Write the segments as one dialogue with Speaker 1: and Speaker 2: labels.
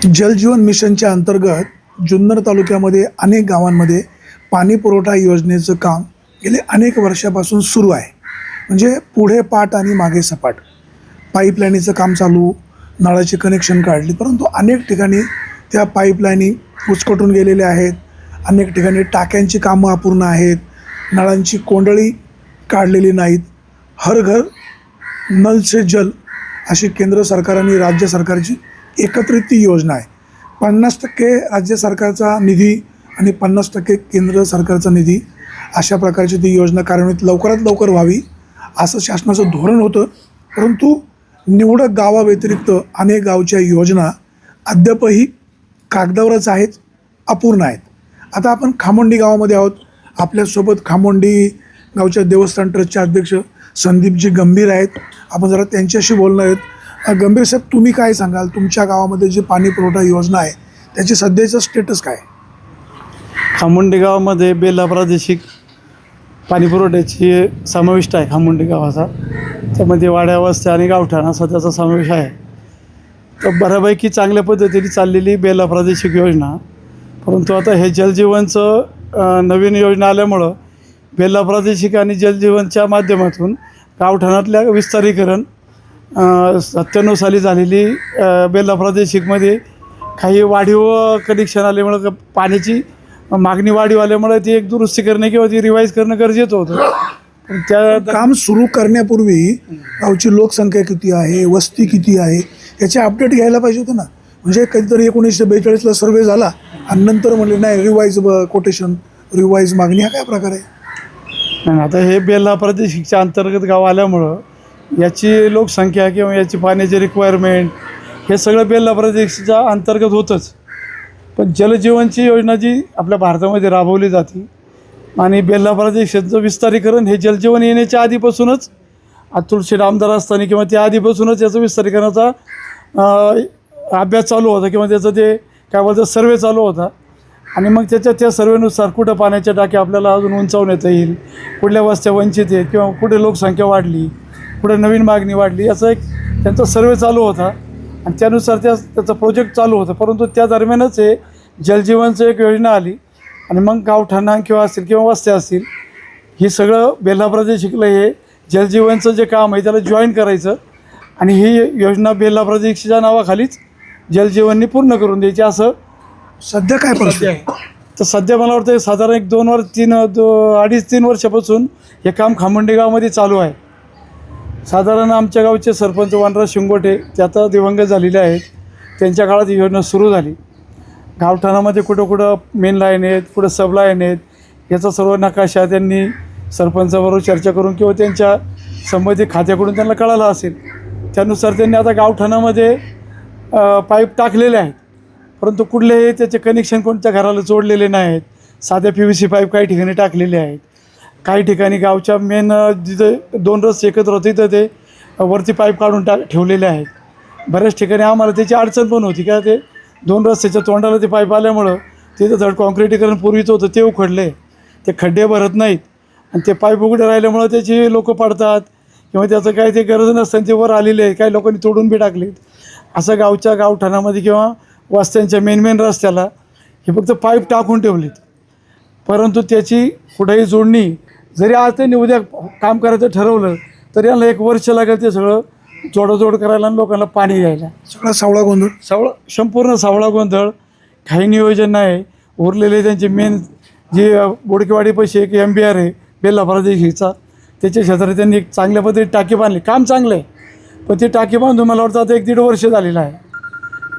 Speaker 1: जलजीवन मिशनच्या अंतर्गत जुन्नर तालुक्यामध्ये अनेक गावांमध्ये पाणी पुरवठा योजनेचं काम गेले अनेक वर्षापासून सुरू आहे. म्हणजे पुढे पाट आणि मागे सपाट. पाईपलाईनीचं काम चालू, नळाची कनेक्शन काढली, परंतु अनेक ठिकाणी त्या पाईपलाईनी उचकटून गेलेल्या आहेत. अनेक ठिकाणी टाक्यांची कामं अपूर्ण आहेत, नळांची कोंडळी काढलेली नाहीत. हर घर नल से जल अशी केंद्र सरकार आणि राज्य सरकारची एकत्रित ती योजना आहे. 50% राज्य सरकारचा निधी आणि 50% केंद्र सरकारचा निधी अशा प्रकारची ती योजना कार्यान्वित लवकरात लवकर व्हावी असं शासनाचं धोरण होतं. परंतु निवडक गावाव्यतिरिक्त अनेक गावच्या योजना अद्यापही कागदावरच आहेत, अपूर्ण आहेत. आता आपण खामोंडी गावामध्ये आहोत. आपल्यासोबत खामोंडी गावच्या देवस्थान ट्रस्टचे अध्यक्ष संदीपजी गंभीर आहेत. आपण जरा त्यांच्याशी बोलणार आहेत. गंभीर साहेब, तुम्ही काय सांगाल, तुमच्या गावामध्ये जी पाणी पुरवठा योजना आहे त्याची सध्याचं स्टेटस काय?
Speaker 2: खामुंडी गावामध्ये बेला प्रादेशिक पाणी पुरवठ्याची समाविष्ट आहे. खामुंडी गावाचा त्यामध्ये वाड्या, वस्त्या आणि गावठाण असा त्याचा समावेश आहे. तर बऱ्यापैकी चांगल्या पद्धतीने चाललेली बेला प्रादेशिक योजना. परंतु आता हे जलजीवनचं नवीन योजना आल्यामुळं बेला प्रादेशिक आणि जलजीवनच्या माध्यमातून गावठाणातल्या विस्तारीकरण 97 साली झालेली बेला प्रादेशिकमध्ये काही वाढीव कनेक्शन आल्यामुळं पाण्याची मागणी वाढीव आल्यामुळे ती एक दुरुस्ती करणे किंवा ती रिवाईज करणं गरजेचं होतं. पण त्या
Speaker 1: काम सुरू करण्यापूर्वी गावची लोकसंख्या किती आहे, वस्ती किती आहे याचे अपडेट घ्यायला पाहिजे होतं ना. म्हणजे कधीतरी 1942ला सर्वे झाला आणि नंतर म्हणले नाही रिवाईज कोटेशन, रिवाईज मागणी, हा काय प्रकार आहे?
Speaker 2: आणि आता हे बेला प्रादेशिकच्या अंतर्गत गाव आल्यामुळं याची लोकसंख्या किंवा याची पाण्याची रिक्वायरमेंट हे सगळं बेला प्रादेशिकच्या अंतर्गत होतंच. पण जलजीवनची योजना जी आपल्या भारतामध्ये राबवली जाते आणि बेला प्रादेशिकचं विस्तारीकरण हे जलजीवन येण्याच्या आधीपासूनच तुळशी आमदार असताना किंवा त्या आधीपासूनच याचं विस्तारीकरणाचा अभ्यास चालू होता किंवा त्याचं ते काय बोलतं सर्वे चालू होता. आणि मग त्या सर्वेनुसार कुठं पाण्याच्या टाक्या आपल्याला अजून उंचावण्यात येईल, कुठल्या वस्त्या वंचित आहेत किंवा कुठे लोकसंख्या वाढली, कुठे नवीन मागणी वाढली, याचा एक त्यांचा सर्वे चालू होता आणि त्यानुसार त्याचा प्रोजेक्ट चालू होता. परंतु त्या दरम्यानच हे जलजीवनचं एक योजना आली आणि मग गावठाणा किंवा असतील किंवा वस्त्या असतील ही सगळं बेला प्रादेशिकला हे जलजीवनचं जे काम आहे त्याला जॉईन करायचं आणि ही योजना बेला प्रादेशिकच्या नावाखालीच जलजीवननी पूर्ण करून द्यायची. असं
Speaker 1: सध्या काय परिस्थिती आहे?
Speaker 2: तर सध्या मला वाटतं साधारण एक 2-3 वर्षापासून हे काम खामोंडी गावामध्ये चालू आहे. साधारण आमच्या गावचे सरपंच वानराज शिंगोटे ते आता दिवंगत झालेले आहेत. त्यांच्या काळात ही योजना सुरू झाली. गावठाणामध्ये कुठं मेन लाईन आहेत, कुठं सब लाईन आहेत, याचा सर्व नकाशा त्यांनी सरपंचाबरोबर चर्चा करून किंवा त्यांच्या संबंधित खात्याकडून त्यांना कळालं असेल त्यानुसार त्यांनी आता गावठाणामध्ये पाईप टाकलेले आहेत. परंतु कुठलेही त्याचे कनेक्शन कोणत्या घराला जोडलेले नाहीत. साध्या PVC पाईप काही ठिकाणी टाकलेले आहेत. काही ठिकाणी गावच्या मेन जिथे 2 रस्ते एकत्र होते तिथं ते वरती पाईप काढून ठेवलेले आहेत. बऱ्याच ठिकाणी आम्हाला त्याची अडचण पण होती का ते 2 रस्त्याच्या तोंडाला ते पाईप आल्यामुळं तिथं जड कॉन्क्रिटीकरण पूर्वीचं होतं ते उखडले, ते खड्डे भरत नाहीत आणि ते पाईप उघडे राहिल्यामुळं त्याची लोकं पडतात किंवा त्याचं काही ते गरज नसताना ते वर आलेले आहेत. काही लोकांनी तोडून बी टाकलेत. असं गावठाणामध्ये किंवा वस्त्यांच्या मेन रस्त्याला हे फक्त पाईप टाकून ठेवलेत. परंतु त्याची कुठेही जोडणी जरी आज त्यांनी उद्या काम करायचं ठरवलं तरी यांना 1 वर्ष लागेल ते सगळं जोडाजोड करायला आणि लोकांना पाणी द्यायला.
Speaker 1: सगळा सावळा गोंधळ,
Speaker 2: संपूर्ण सावळा गोंधळ. काही नियोजन नाही. उरलेले त्यांचे मेन जे बोडकेवाडी पैसे एक MBR आहे बेला प्रादेशिकचा, त्याच्या क्षेत्रात त्यांनी एक चांगल्या पद्धतीने टाकी बांधली. काम चांगलं आहे पण ती टाकी बांधून मला वाटतं आता 1-1.5 वर्ष झालेलं आहे.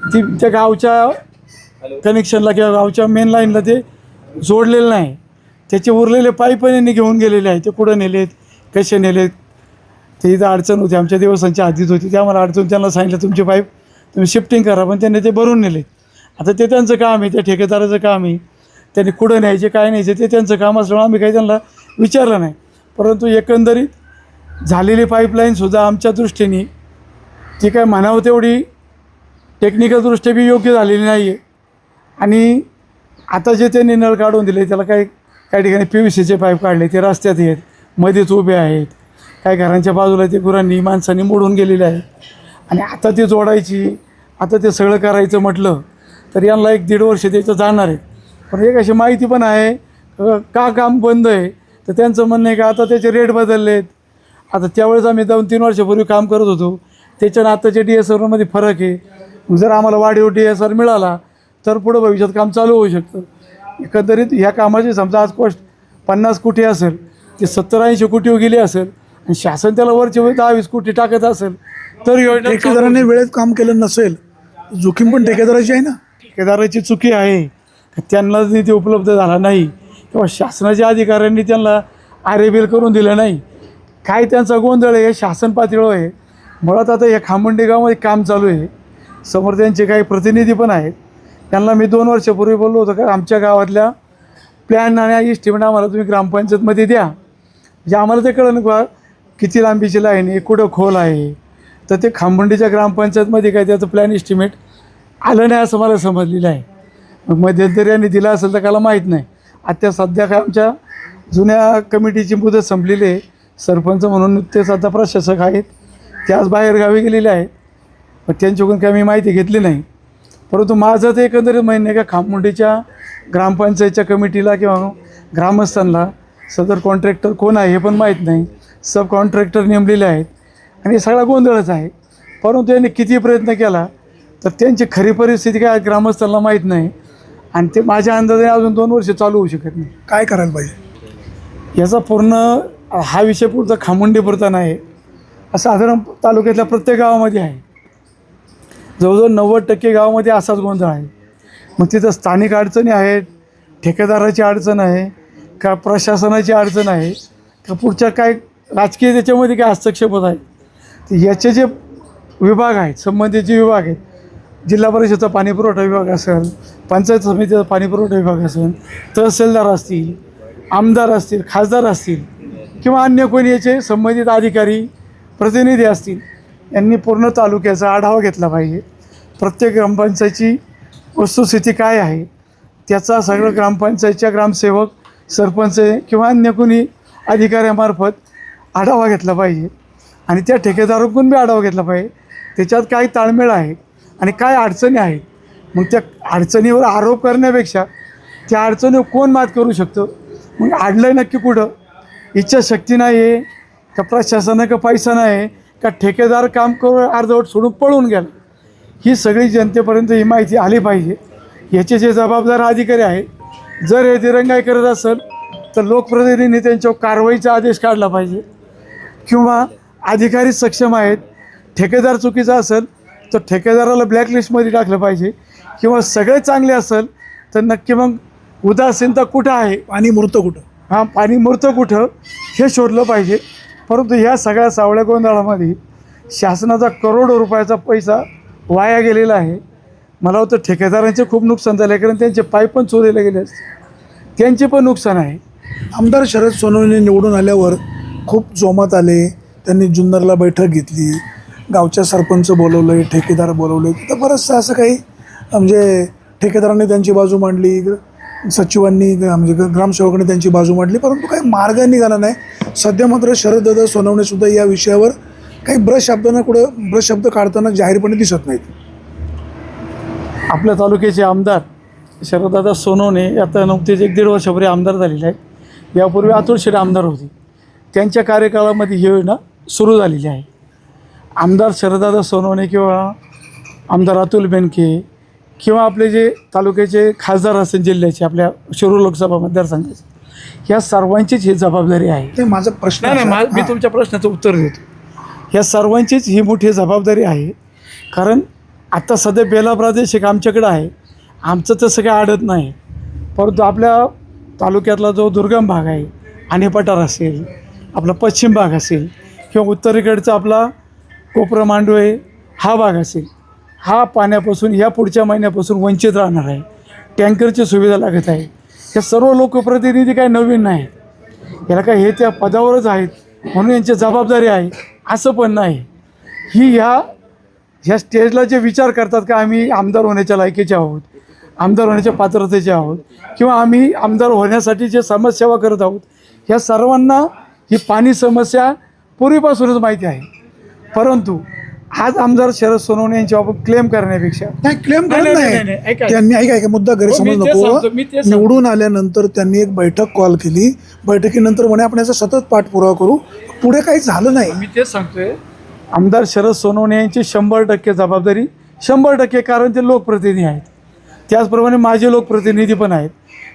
Speaker 2: ती त्या गावच्या कनेक्शनला किंवा गावच्या मेन लाईनला ते जोडलेलं नाही. त्याचे उरलेले पाईप यांनी घेऊन गेलेले आहेत. ते कुठं नेलेत, कसे नेलेत, ते इथं अडचण होती. आमच्या देवस्थानच्या हद्दीत होती. त्यामुळे अडचण त्यांना सांगितलं तुमचे पाईप तुम्ही शिफ्टिंग करा, पण त्यांनी ते भरून नेलेत. आता ते त्यांचं काम आहे, त्या ठेकेदाराचं काम आहे. त्यांनी कुठं न्यायचे काय न्यायचे ते त्यांचं काम असल्यामुळे आम्ही काही त्यांना विचारलं नाही. परंतु एकंदरीत झालेली पाईपलाईनसुद्धा आमच्या दृष्टीने ती काय म्हणावं तेवढी टेक्निकलदृष्ट्या बी योग्य झालेली नाही आहे. आणि आता जे त्यांनी नळ काढून दिले त्याला काही ठिकाणी PVCचे पाईप काढले, ते रस्त्यात आहेत, मध्येच उभे आहेत. काही घरांच्या बाजूला ते गुरांनी माणसांनी मोडून गेलेले आहेत. आणि आता ते जोडायची, आता ते सगळं करायचं म्हटलं तर यांना 1-1.5 वर्ष त्याचं जाणार आहे. पण एक अशी माहिती पण आहे का काम बंद आहे, तर त्यांचं म्हणणं आहे का आता त्याचे रेट बदलले आहेत. आता त्यावेळेस आम्ही 2-3 वर्षापूर्वी काम करत होतो, त्याच्यानं आताच्या DSRमध्ये फरक आहे. जर आम्हाला वाढीव DSR मिळाला तर पुढं भविष्यात काम चालू होऊ शकतं. एकंदरीत ह्या कामाची समजा आज कॉस्ट 50 कोटी असेल, ते 70-80 कोटीवर गेली असेल आणि शासन त्याला वरचे 10-20 कोटी टाकत असेल तर योजना
Speaker 1: ठेकेदाराने वेळेत काम केलं नसेल, जोखीम पण ठेकेदाराची आहे ना.
Speaker 2: ठेकेदाराची चुकी आहे. त्यांना निधी उपलब्ध झाला नाही किंवा शासनाच्या अधिकाऱ्यांनी त्यांना आरेबिल करून दिलं नाही. काय त्यांचा गोंधळ आहे हे शासन पातळीवर आहे. मुळात आता या खामंडी गावामध्ये काम चालू आहे. समोर त्यांचे काही प्रतिनिधी पण आहेत. त्यांना मी 2 वर्षापूर्वी बोललो होतो का आमच्या गावातल्या प्लॅन आणि इस्टिमेट आम्हाला तुम्ही ग्रामपंचायतमध्ये द्या, म्हणजे आम्हाला ते कळलं का किती लांबीची लाईन आहे, कुठं खोल आहे. तर ते खामंडीच्या ग्रामपंचायतमध्ये काय त्याचं प्लॅन इस्टिमेट आलं नाही असं मला समजलेलं आहे. मग मध्यंतरी यांनी दिला असेल तर त्याला माहीत नाही. आता सध्या काय आमच्या जुन्या कमिटीची मुदत संपलेली आहे. सरपंच म्हणून ते सध्या प्रशासक आहेत, ते आज बाहेरगावी गेलेले आहेत. मग त्यांच्याकडून काय मी माहिती घेतली नाही. परंतु माझं तर एकंदरीत म्हणणं आहे का खाममुंडीच्या ग्रामपंचायतच्या कमिटीला किंवा ग्रामस्थांना सदर कॉन्ट्रॅक्टर कोण आहे हे पण माहीत नाही. सब कॉन्ट्रॅक्टर नेमलेले आहेत आणि सगळा गोंधळच आहे. परंतु त्यांनी किती प्रयत्न केला तर त्यांची खरी परिस्थिती काय ग्रामस्थांना माहीत नाही आणि ते माझ्या अंदाजाने अजून 2 वर्ष चालू होऊ शकत नाही.
Speaker 1: काय करायला पाहिजे?
Speaker 2: याचा पूर्ण हा विषय पुरता खामुंडीपुरता नाही, साधारण तालुक्यातल्या प्रत्येक गावामध्ये आहे. जवळजवळ 90% गावामध्ये असाच गोंधळ आहे. मग तिथं स्थानिक अडचणी आहेत, ठेकेदाराची अडचण आहे का प्रशासनाची अडचण आहे का पुढच्या काय राजकीय त्याच्यामध्ये काय हस्तक्षेप होत आहे. तर याचे जे विभाग आहेत, संबंधित जे विभाग आहेत, जिल्हा परिषदेचा पाणीपुरवठा विभाग असेल, पंचायत समितीचा पाणीपुरवठा विभाग असेल, तहसीलदार असतील, आमदार असतील, खासदार असतील किंवा अन्य कोणी याचे संबंधित अधिकारी प्रतिनिधी असतील, यांनी पूर्ण तालुक्याचा आढावा घेतला पाहिजे. प्रत्येक ग्रामपंचायतची वस्तुस्थिती काय आहे त्याचा सगळं ग्रामपंचायतच्या ग्रामसेवक, सरपंच किंवा अन्य कोणी अधिकाऱ्यामार्फत आढावा घेतला पाहिजे आणि त्या ठेकेदाराकडून बी आढावा घेतला पाहिजे. त्याच्यात काय ताळमेळ आहे आणि काय अडचणी आहेत. मग त्या अडचणीवर आरोप करण्यापेक्षा त्या अडचणीवर कोण मात करू शकतं, मग अडलं नक्की कुठं, इच्छाशक्ती नाही आहे का प्रशासना का पैसा नाही आहे का ठेकेदार काम करून अर्धवट सोडून पळून गेला, ही सगळी जनतेपर्यंत ही माहिती आली पाहिजे. याचे जे जबाबदार अधिकारी आहेत, जर हे दिरंगाई करत असेल तर लोकप्रतिनिधींनी त्यांच्यावर कारवाईचा आदेश काढला पाहिजे किंवा अधिकारी सक्षम आहेत. ठेकेदार चुकीचा असेल तर ठेकेदाराला ब्लॅकलिस्टमध्ये टाकलं पाहिजे किंवा सगळे चांगले असेल तर नक्की मग उदासीनता कुठं आहे,
Speaker 1: पाणी मुरतं कुठं,
Speaker 2: हां पाणी मुरतं कुठं हे शोधलं पाहिजे. परंतु ह्या सगळ्या सावळ्या गोंधळामध्ये शासनाचा करोडो रुपयाचा पैसा वाया गेलेला आहे. मला वाटतं ठेकेदारांचे खूप नुकसान झाले, कारण त्यांचे पाईप पण चोरीला गेले असते, त्यांचे पण नुकसान आहे.
Speaker 1: आमदार शरद सोनवणे निवडून आल्यावर खूप जोमात आले. त्यांनी जुन्नरला बैठक घेतली, गावच्या सरपंच बोलवलं, ठेकेदार बोलवले. तर बरंचसं असं काही म्हणजे ठेकेदारांनी त्यांची बाजू मांडली, सचिवांनी म्हणजे ग्रामसेवकांनी त्यांची बाजू मांडली, परंतु काही मार्ग निघाला नाही. सध्या मात्र शरददादा सोनवणेसुद्धा या विषयावर काही ब्रश शब्द काढताना जाहीरपणे दिसत नाहीत.
Speaker 2: आपल्या तालुक्याचे आमदार शरददादा सोनवणे आता नुकतेच 1-1.5 वर्षापूर्वी आमदार झालेले आहेत. यापूर्वी अतुल शेठ आमदार होते, त्यांच्या कार्यकाळामध्ये ही योजना सुरू झालेली आहे. आमदार शरददादा सोनवणे किंवा आमदार अतुल बेनके किंवा आपले जे तालुक्याचे खासदार असतील जिल्ह्याचे, आपल्या शिरूर लोकसभा मतदारसंघाचे, ह्या सर्वांचीच ही जबाबदारी आहे.
Speaker 1: ते माझा प्रश्न
Speaker 2: नाही, मी तुमच्या प्रश्नाचं उत्तर देतो. ह्या सर्वांचीच ही मोठी जबाबदारी आहे. कारण आत्ता सध्या बेला प्रादेशिक आमच्याकडं आहे, आमचं तसं काही अडत नाही. परंतु आपल्या तालुक्यातला जो दुर्गम भाग आहे, आणि पठार असेल, आपला पश्चिम भाग असेल किंवा उत्तरेकडचा आपला कोपरा मांडवे हा भाग असेल, हा पाण्यापासून या पुढच्या महिन्यापासून वंचित राहणार आहे. टँकरची सुविधा लागत आहे. हे सर्व लोकप्रतिनिधी काही नवीन नाहीत, याला काय हे त्या पदावरच आहेत म्हणून यांची जबाबदारी आहे असं पण नाही. ही ह्या स्टेजला जे विचार करतात का आम्ही आमदार होण्याच्या लायकीचे आहोत, आमदार होण्याच्या पात्रतेचे आहोत किंवा आम्ही आमदार होण्यासाठी जे समाजसेवा करत आहोत, ह्या सर्वांना ही पाणी समस्या पूर्वीपासूनच माहिती आहे. परंतु आज आमदार शरद सोनवणे यांच्यावर आपण क्लेम करण्यापेक्षा
Speaker 1: नाही क्लेम
Speaker 2: नाही,
Speaker 1: करत
Speaker 2: नाही, नाही,
Speaker 1: नाही.
Speaker 2: ऐका.
Speaker 1: त्यांनी ऐका मुद्दा
Speaker 2: मी
Speaker 1: गैरसमज
Speaker 2: तेच सांगतो, मी
Speaker 1: नको.
Speaker 2: तेच सांगतो.
Speaker 1: निवडून आल्यानंतर त्यांनी एक बैठक कॉल केली. बैठकीनंतर म्हणे आपण याचा सतत पाठपुरावा करू. पुढे काही झालं नाही.
Speaker 2: मी तेच सांगतोय, आमदार शरद सोनवणे यांची 100% जबाबदारी, 100%, कारण ते लोकप्रतिनिधी आहेत. त्याचप्रमाणे माझे लोकप्रतिनिधी पण आहेत,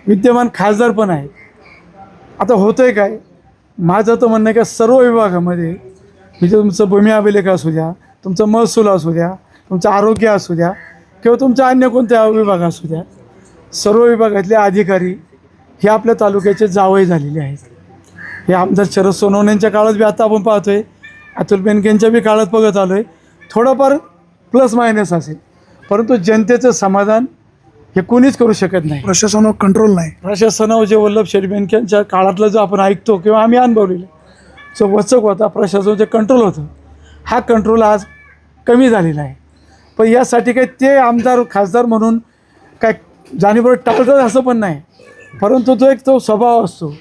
Speaker 2: विद्यमान खासदार पण आहेत. आता होतंय काय, माझं तर म्हणणं आहे का सर्व विभागामध्ये, म्हणजे तुमचं भूमी अभिलेख असू द्या, तुमचं महसूल असू द्या, तुमचं आरोग्य असू द्या, किंवा तुमच्या अन्य कोणत्या विभाग असू द्या, सर्व विभागातले अधिकारी हे आपल्या तालुक्याचे जावई झालेले आहेत. हे आमदार शरद सोनवणेंच्या काळात बी आता आपण पाहतोय, अतुल बेनकेंच्या बी काळात बघत आलो आहे. थोडंफार प्लस मायनस असेल, परंतु जनतेचं समाधान हे कोणीच करू शकत नाही.
Speaker 1: प्रशासनावर कंट्रोल नाही.
Speaker 2: प्रशासनावर जे वल्लभ शेठ बेनकेंच्या काळातलं जो आपण ऐकतो किंवा आम्ही अनुभवलेलं जो वचक होता, प्रशासनाचं जे कंट्रोल होतं, हा कंट्रोल आज कमी झालेला आहे. पण यासाठी काही ते आमदार खासदार म्हणून काय जाणीवपूर्वक टाळतात असं पण नाही, परंतु तो स्वभाव असतो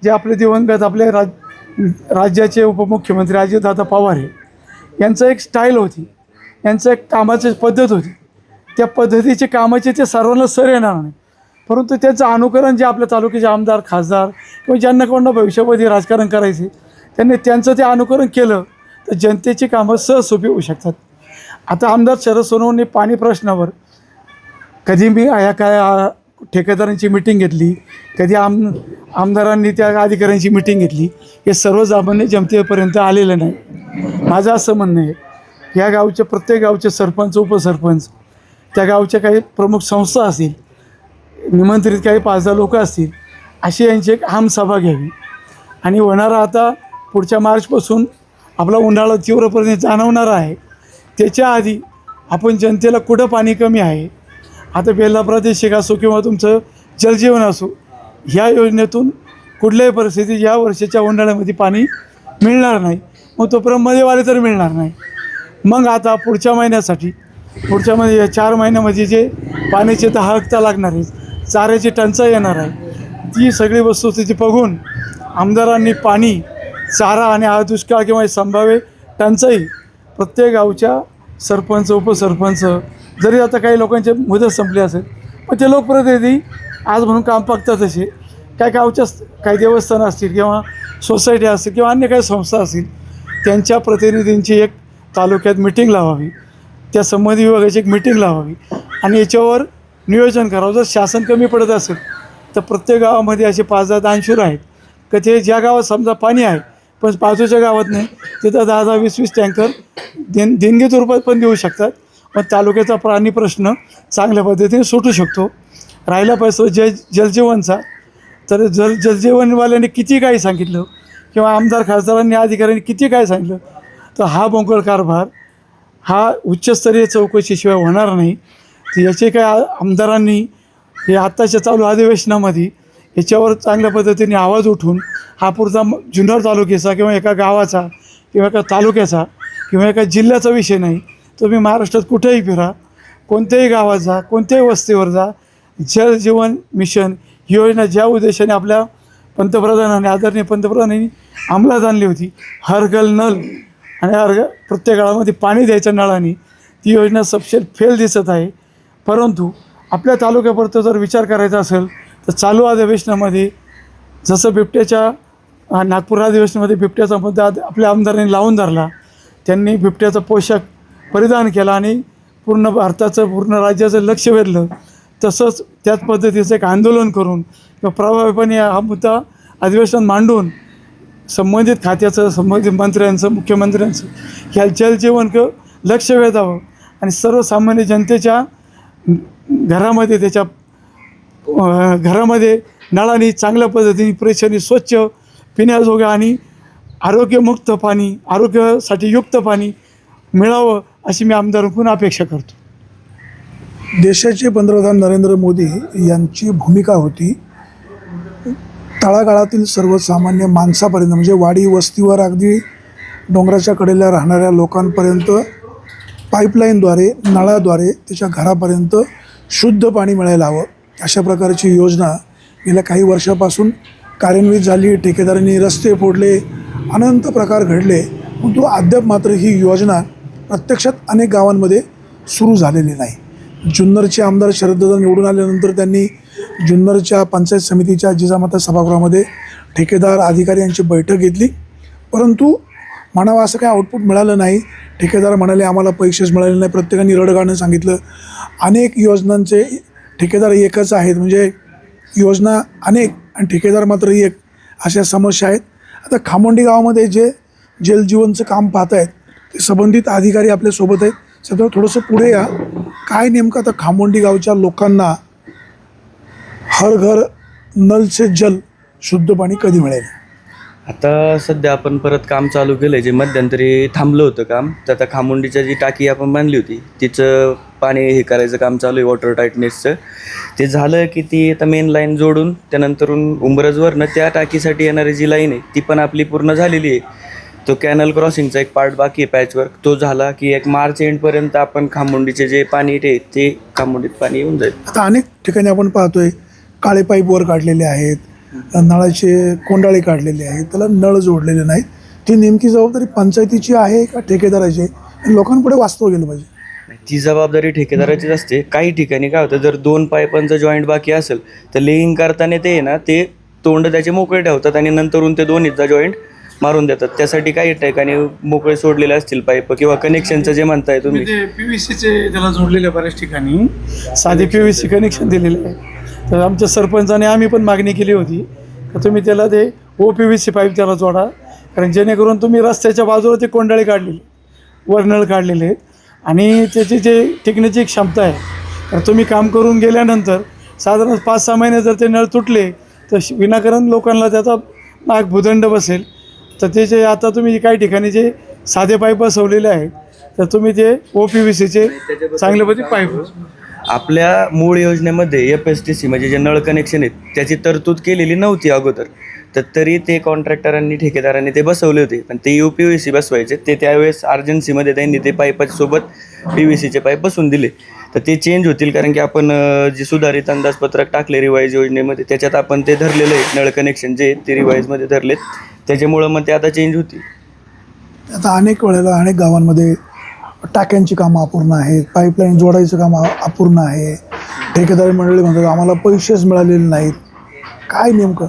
Speaker 2: जे आपले दिवंगत आपले राज्याचे उपमुख्यमंत्री अजितदादा पवार आहे, यांचं एक स्टाईल होती, यांचं एक कामाची पद्धत होती. त्या पद्धतीचे कामाचे ते सर्वांना सर येणार नाही, परंतु त्याचं अनुकरण जे आपल्या तालुक्याचे आमदार खासदार किंवा ज्यांना कोणाला भविष्यामध्ये राजकारण करायचे त्यांनी त्यांचं ते अनुकरण केलं तर जनतेची कामं सहजसोपी होऊ शकतात. आता आमदार शरद सोनवणे पाणी प्रश्नावर कधी मी ठेकेदारांची मिटिंग घेतली, कधी आमदारांनी त्या अधिकाऱ्यांची मिटिंग घेतली, हे सर्वसामान्य जनतेपर्यंत आलेलं नाही. माझं असं म्हणणं आहे, या गावचे प्रत्येक गावचे सरपंच उपसरपंच, त्या गावच्या काही प्रमुख संस्था असतील, निमंत्रित काही 5-10 लोक असतील, अशी यांची एक आमसभा घ्यावी. आणि होणारा आता पुढच्या मार्चपासून आपला उन्हाळा तीव्रपणे जाणवणारा आहे, त्याच्या आधी आपण जनतेला कुठं पाणी कमी आहे, आता बेल्ला प्रादेशिक असो किंवा तुमचं जलजीवन असो, ह्या योजनेतून कुठल्याही परिस्थितीत या वर्षाच्या उन्हाळ्यामध्ये पाणी मिळणार नाही. मग तो मध्ये तर मिळणार नाही. मग आता पुढच्या महिन्यासाठी, पुढच्या महिन्या या 4 महिन्यामध्ये जे पाण्याचे दाहकता लागणार आहे, चाऱ्याची टंचाई येणार आहे, ती सगळी वस्तुस्थिती बघून आमदारांनी पाणी, चारा आणि हा दुष्काळ किंवा संभाव्य टंचाई प्रत्येक गावच्या सरपंच उपसरपंच, जरी आता काही लोकांचे मुदत संपली असेल पण ते लोकप्रतिनिधी आज म्हणून काम बघतात. असे काही गावच्या काही देवस्थानं असतील किंवा सोसायटी असतील किंवा अन्य काही संस्था असतील, त्यांच्या प्रतिनिधींची एक तालुक्यात मिटिंग लावावी, त्या संबंधित विभागाची एक मिटिंग लावावी आणि याच्यावर नियोजन करावं. जर शासन कमी पडत असेल तर प्रत्येक गावामध्ये असे 5-10 दानशूर आहेत का ते ज्या गावात समजा पाणी आहे पण बाजूच्या गावात नाही, तिथं 10-10, 20-20 टँकर देणगीत रूपात पण देऊ शकतात. मग तालुक्याचा पाणी प्रश्न चांगल्या पद्धतीने सुटू शकतो. राहिला पाहिजे जलजीवनचा, तर जलजीवनवाल्यांनी किती काही सांगितलं किंवा आमदार खासदारांनी अधिकाऱ्यांनी किती काय सांगितलं, तर हा बोंगळ कारभार हा उच्चस्तरीय चौकशीशिवाय होणार नाही. तर याचे काय आमदारांनी हे आत्ताच्या चालू अधिवेशनामध्ये याच्यावर चांगल्या पद्धतीने आवाज उठून हा पुढचा जुन्नर तालुक्याचा किंवा एका गावाचा किंवा एका तालुक्याचा किंवा एका जिल्ह्याचा विषय नाही. तुम्ही महाराष्ट्रात कुठेही फिरा, कोणत्याही गावात जा, कोणत्याही वस्तीवर जा, जल जीवन मिशन ही योजना ज्या उद्देशाने आपल्या पंतप्रधानांनी आदरणीय पंतप्रधानांनी अंमलात आणली होती, हर घर नल आणि प्रत्येक गावामध्ये पाणी द्यायचं नळाने, ती योजना सबशेल फेल दिसत आहे. परंतु आपल्या तालुक्यापुरतं जर विचार करायचा असेल तर चालू अधिवेशनामध्ये जसं बिबट्याच्या नागपूर अधिवेशनामध्ये बिबट्याचा मुद्दा आपल्या आमदारांनी लावून धरला, त्यांनी बिबट्याचा पोशाख परिधान केला आणि पूर्ण भारताचं पूर्ण राज्याचं लक्ष वेधलं, तसंच त्याच पद्धतीचं एक आंदोलन करून किंवा प्रभावीपणे हा मुद्दा अधिवेशनात मांडून संबंधित खात्याचं, संबंधित मंत्र्यांचं, मुख्यमंत्र्यांचं ह्या जलजीवन लक्ष वेधावं आणि सर्वसामान्य जनतेच्या घरामध्ये त्याच्या घरामध्ये नळाने चांगल्या पद्धतीने प्रेक्षणी स्वच्छ पिण्याजोगं आणि आरोग्यमुक्त पाणी, आरोग्यासाठी युक्त पाणी मिळावं अशी मी आमदारांकडून अपेक्षा करतो.
Speaker 1: देशाचे पंतप्रधान नरेंद्र मोदी यांची भूमिका होती तळागाळातील सर्वसामान्य माणसापर्यंत, म्हणजे वाडी वस्तीवर अगदी डोंगराच्या कडेला राहणाऱ्या लोकांपर्यंत पाईपलाईनद्वारे, नळाद्वारे त्याच्या घरापर्यंत शुद्ध पाणी मिळायला हवं, अशा प्रकारची योजना गेल्या काही वर्षापासून कार्यान्वित झाली. ठेकेदारांनी रस्ते फोडले, अनंत प्रकार घडले, परंतु अद्याप मात्र ही योजना प्रत्यक्षात अनेक गावांमध्ये सुरू झालेली नाही. जुन्नरचे आमदार शरददादा निवडून आल्यानंतर त्यांनी जुन्नरच्या पंचायत समितीच्या जिजामाता सभागृहामध्ये ठेकेदार अधिकारी यांची बैठक घेतली, परंतु म्हणावं असं काही आउटपुट मिळालं नाही. ठेकेदार म्हणाले आम्हाला पैसेच मिळाले नाही. प्रत्येकाने रडगाणं सांगितलं. अनेक योजनांचे ठेकेदार एकच आहेत, म्हणजे योजना अनेक आणि ठेकेदार मात्र एक, अशा समस्या आहेत. आता खामोंडी गावामध्ये जे जलजीवनचं काम पाहत आहेत ते संबंधित अधिकारी आपल्यासोबत आहेत. सध्या थोडंसं पुढे या. काय नेमकं आता खामोंडी गावच्या लोकांना हर घर नल से जल शुद्ध पाणी कधी मिळेल?
Speaker 3: आता सध्या आपण परत काम चालू केलं आहे. जे मध्यंतरी थांबलं होतं काम, तर आता खामुंडीच्या जी टाकी आपण बांधली होती तिचं पाणी हे करायचं काम चालू आहे, वॉटर टाईटनेसचं. ते झालं की ती आता मेन लाईन जोडून त्यानंतरून उंबरजवरनं त्या टाकीसाठी येणारी जी लाईन आहे ती पण आपली पूर्ण झालेली आहे. तो कॅनल क्रॉसिंगचा एक पार्ट बाकी आहे, पॅचवर्क, तो झाला की एक मार्च एंडपर्यंत आपण खामुंडीचे जे पाणी आहे ते खामुंडीत पाणी येऊन जाईल.
Speaker 1: आता अनेक ठिकाणी आपण पाहतोय काळे पाईप वर काढलेले आहेत, नळाचे कोंडाळे काढलेले आहेत, त्याला नळ जोडलेले नाहीत. ती नेमकी जबाबदारी पंचायतीची आहे का ठेकेदाराची आहे? लोकांपुढे वास्तव गेलं पाहिजे.
Speaker 3: ती जबाबदारी ठेकेदाराचीच असते. काही ठिकाणी काय होतं, जर 2 पाईपांचं जॉईंट बाकी असेल तर लेईंग करताना ते आहे ना, ते तोंड त्याचे मोकळे ठेवतात आणि नंतरून ते दोन्हीचा जॉईंट मारून देतात. त्यासाठी काही ठिकाणी मोकळे सोडलेले असतील पाईप किंवा कनेक्शनचं जे म्हणताय तुम्ही,
Speaker 2: ते PVC-चे त्याला जोडलेले बऱ्याच ठिकाणी साधे PVC कनेक्शन दिलेले आहे. तर आमच्या सरपंचाने आम्ही पण मागणी केली होती तर तुम्ही त्याला ते OPVC पाईप त्याला जोडा, कारण जेणेकरून तुम्ही रस्त्याच्या बाजूला ते कोंडाळे काढलेले, वर नळ काढलेले आहेत आणि त्याची जे टिकण्याची क्षमता आहे. तर तुम्ही काम करून गेल्यानंतर साधारण 5-6 महिने जर ते नळ तुटले तर विनाकारण लोकांना त्याचा नाग भूदंड बसेल. तर ते जे आता तुम्ही काही ठिकाणी जे साधे पाईप बसवलेले आहेत तर तुम्ही ते OPVC-चे चांगल्यापैकी पाईप.
Speaker 3: आपल्या मूळ योजनेमध्ये FSTC म्हणजे जे नळ कनेक्शन आहेत त्याची तरतूद केलेली नव्हती अगोदर, तर तरी ते कॉन्ट्रॅक्टरांनी ठेकेदारांनी ते बसवले होते. पण ते UPVC बसवायचे, ते त्यावेळेस अर्जन्सीमध्ये त्यांनी ते पाईपासोबत PVC-चे पाईप बसवून दिले. तर ते चेंज होतील, कारण की आपण जे सुधारित अंदाजपत्रक टाकले रिवाईज योजनेमध्ये त्याच्यात आपण ते धरलेलं आहे, नळ कनेक्शन जे ते रिवाईजमध्ये धरलेत, त्याच्यामुळं मग ते आता चेंज होतील.
Speaker 1: आता अनेक वेळेला अनेक गावांमध्ये टाक्यांची कामं अपूर्ण आहेत, पाईपलाईन जोडायचं काम अपूर्ण आहे. ठेकेदारी मंडळी म्हणतात आम्हाला पैसेच मिळालेले नाहीत. काय नेमकं?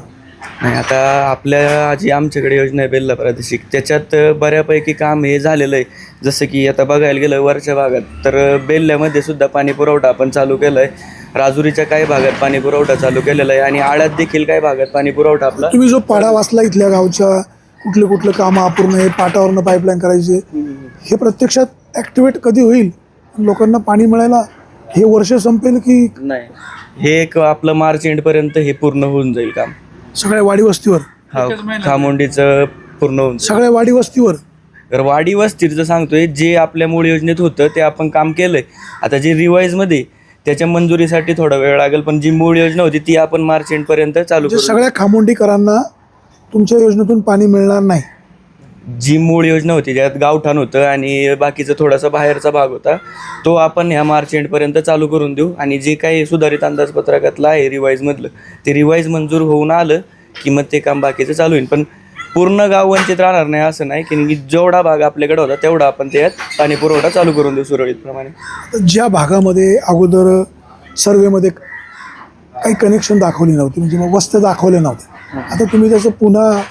Speaker 3: नाही, आता आपल्या जी आमच्याकडे योजना आहे बेल्ला प्रादेशिक, त्याच्यात बऱ्यापैकी काम हे झालेलं आहे. जसं की आता बघायला गेलं वरच्या भागात तर बेल्ल्यामध्ये सुद्धा पाणी पुरवठा आपण चालू केला आहे. राजुरीच्या काही भागात पाणी पुरवठा चालू केलेला आहे आणि आळ्यात देखील काही भागात पाणी पुरवठा आपला.
Speaker 1: तुम्ही जो पाडा वाचला इथल्या गावच्या कुठले कामं अपूर्ण आहे, पाटावरनं पाईपलाईन करायचे, हे प्रत्यक्षात ॲक्टिवेट कधी होईल? लोकांना पाणी मिळायला हे वर्ष संपेल की
Speaker 3: नाही, हे एक आपलं मार्च एंडपर्यंत हे पूर्ण होऊन जाईल काम.
Speaker 1: सगळ्या वाडी वस्तीवर?
Speaker 3: हा, खामोंडीचं पूर्ण होऊन जाईल.
Speaker 1: सगळ्या वाडी वस्तीवर?
Speaker 3: तर वाडी वस्तीचं सांगतोय, जे आपल्या मूळ योजनेत होतं ते आपण काम केलंय. आता जे रिवाईजमध्ये त्याच्या मंजुरीसाठी थोडा वेळ लागेल, पण जी मूळ योजना होती ती आपण मार्च एंडपर्यंत चालू करू.
Speaker 1: सगळ्या खामोंडीकरांना तुमच्या योजनेतून पाणी मिळणार नाही?
Speaker 3: जी मूळ योजना होती ज्यात गावठाण होतं आणि बाकीचा थोडासा बाहेरचा भाग होता, तो आपण ह्या मार्च एंडपर्यंत चालू करून देऊ. आणि जे काही सुधारित अंदाजपत्रकातलं आहे रिवाईजमधलं, ते रिवाईज मंजूर होऊन आलं की मग ते काम बाकीचं चालू होईल. पण पूर्ण गाव वंचित राहणार नाही असं नाही, की जेवढा भाग आपल्याकडे होता तेवढा आपण त्यात पाणी पुरवठा चालू करून देऊ सुरळीतप्रमाणे.
Speaker 1: ज्या भागामध्ये अगोदर सर्वेमध्ये काही कनेक्शन दाखवली नव्हती, म्हणजे मग वस्त्या दाखवल्या नव्हत्या, आता तुम्ही त्याचं पुन्हा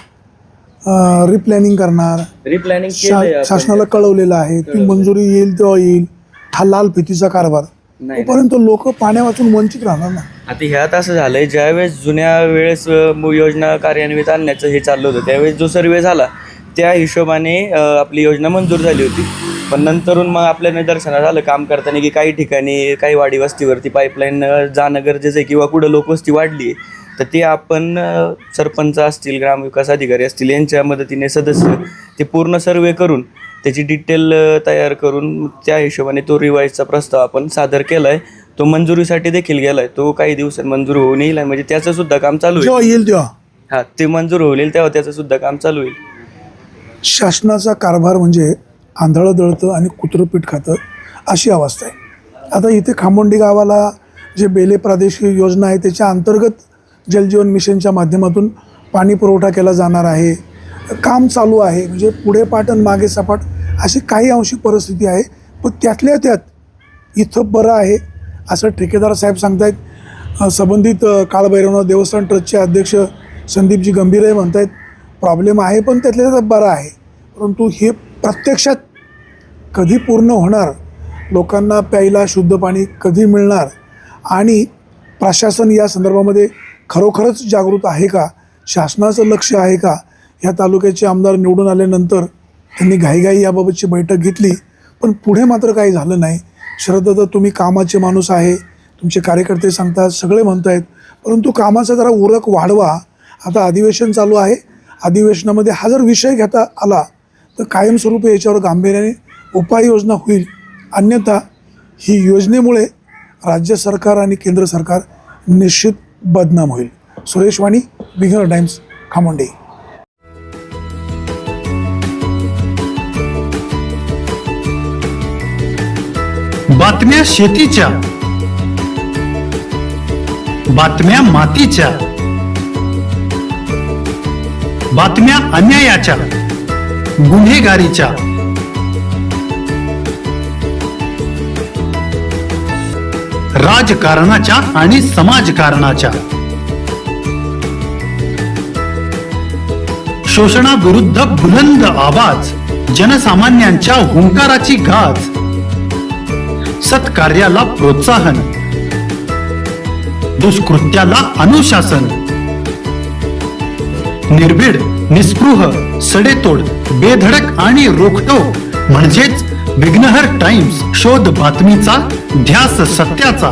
Speaker 1: रिप्लॅनिंग करणार,
Speaker 3: रिप्लॅनिंग
Speaker 1: शासनाला कळवलेलं आहे, ती मंजुरी येईल तेव्हा येईल. हा लाल फितीचा कारभार, तोपर्यंत लोक पाण्या वाचून वंचित राहणार ना.
Speaker 3: आता ह्यात असं झालंय, ज्यावेळेस जुन्या वेळेस योजना कार्यान्वित आणण्याचं हे चाललं होतं त्यावेळेस जो सर्वे झाला त्या हिशोबाने आपली योजना मंजूर झाली होती. पण नंतरून मग आपल्या निदर्शनात आलं काम करताना की काही ठिकाणी काही वाडी वस्तीवरती पाईपलाईन जाणं गरजेचं आहे किंवा कुठं लोकवस्ती वाढली आहे, तर ते आपण सरपंच असतील, ग्रामविकास अधिकारी असतील यांच्या मदतीने सदस्य ते पूर्ण सर्वे करून त्याची डिटेल तयार करून त्या हिशोबाने तो रिवाईजचा प्रस्ताव आपण सादर केला आहे. तो मंजुरीसाठी देखील गेला आहे, तो काही दिवसांत मंजूर होऊन येईल. म्हणजे त्याचं सुद्धा काम चालू
Speaker 1: जेव्हा येईल तेव्हा,
Speaker 3: हां, ते मंजूर होईल तेव्हा त्याचं सुद्धा काम चालू होईल.
Speaker 1: शासनाचा कारभार म्हणजे आंधळं दळतं आणि कुत्रं पीठ खातं अशी अवस्था आहे. आता इथे खामोंडी गावाला जे बेले प्रादेशिक योजना आहे त्याच्या अंतर्गत जलजीवन मिशनच्या माध्यमातून पाणी पुरवठा केला जाणार आहे. काम चालू आहे, म्हणजे पुढे पाट आणि मागे सपाट अशी काही अंशी परिस्थिती आहे. पण त्यातल्या त्यात इथं बरं आहे असं ठेकेदार साहेब सांगतायत. संबंधित काळभैरवनाथ देवस्थान ट्रस्टचे अध्यक्ष संदीपजी गंभीरे म्हणतायत प्रॉब्लेम आहे पण त्यातल्या त्यात बरं आहे. परंतु हे प्रत्यक्षात कधी पूर्ण होणार, लोकांना प्यायला शुद्ध पाणी कधी मिळणार आणि प्रशासन या संदर्भामध्ये खरोखरच जागृत आहे का, शासनाचं लक्ष आहे का. या तालुक्याचे आमदार निवडून आल्यानंतर त्यांनी घाईघाई याबाबतची बैठक घेतली पण पुढे मात्र काही झालं नाही. शरदत्ता तुम्ही कामाचे माणूस आहे, तुमचे कार्यकर्ते सांगतात, सगळे म्हणत आहेत, परंतु कामाचा जरा उरक वाढवा. आता अधिवेशन चालू आहे, अधिवेशनामध्ये हा जर विषय घेता आला तर कायमस्वरूपी याच्यावर गांभीर्याने उपाययोजना होईल. अन्यथा ही योजनेमुळे राज्य सरकार आणि केंद्र सरकार निश्चित बदनाम होईल. सुरेश वाणी, विघ्नर टाइम्स, खामोंडे.
Speaker 4: बातम्या शेतीच्या, बातम्या मातीच्या, बातम्या अन्यायाच्या, गुन्हेगारीच्या, राजकारणाच्या आणि समाजकारणाच्या, शोषणाविरुद्ध बुलंद आवाज, जनसामान्यांच्या हुंकाराची गाज, सत्कार्याला प्रोत्साहन, दुष्कृत्याला अनुशासन, निर्भीड, निस्पृह, सडेतोड, बेधडक आणि रोखटोक म्हणजेच विघ्नहर टाइम्स. शोध बातमीचा, ध्यास सत्याचा.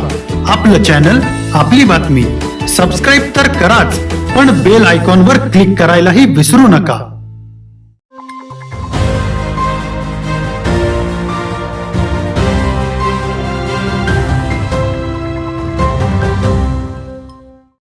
Speaker 4: आपलं चॅनल, आपली बातमी. सबस्क्राईब तर कराच, पण बेल आयकॉनवर क्लिक करायलाही विसरू नका.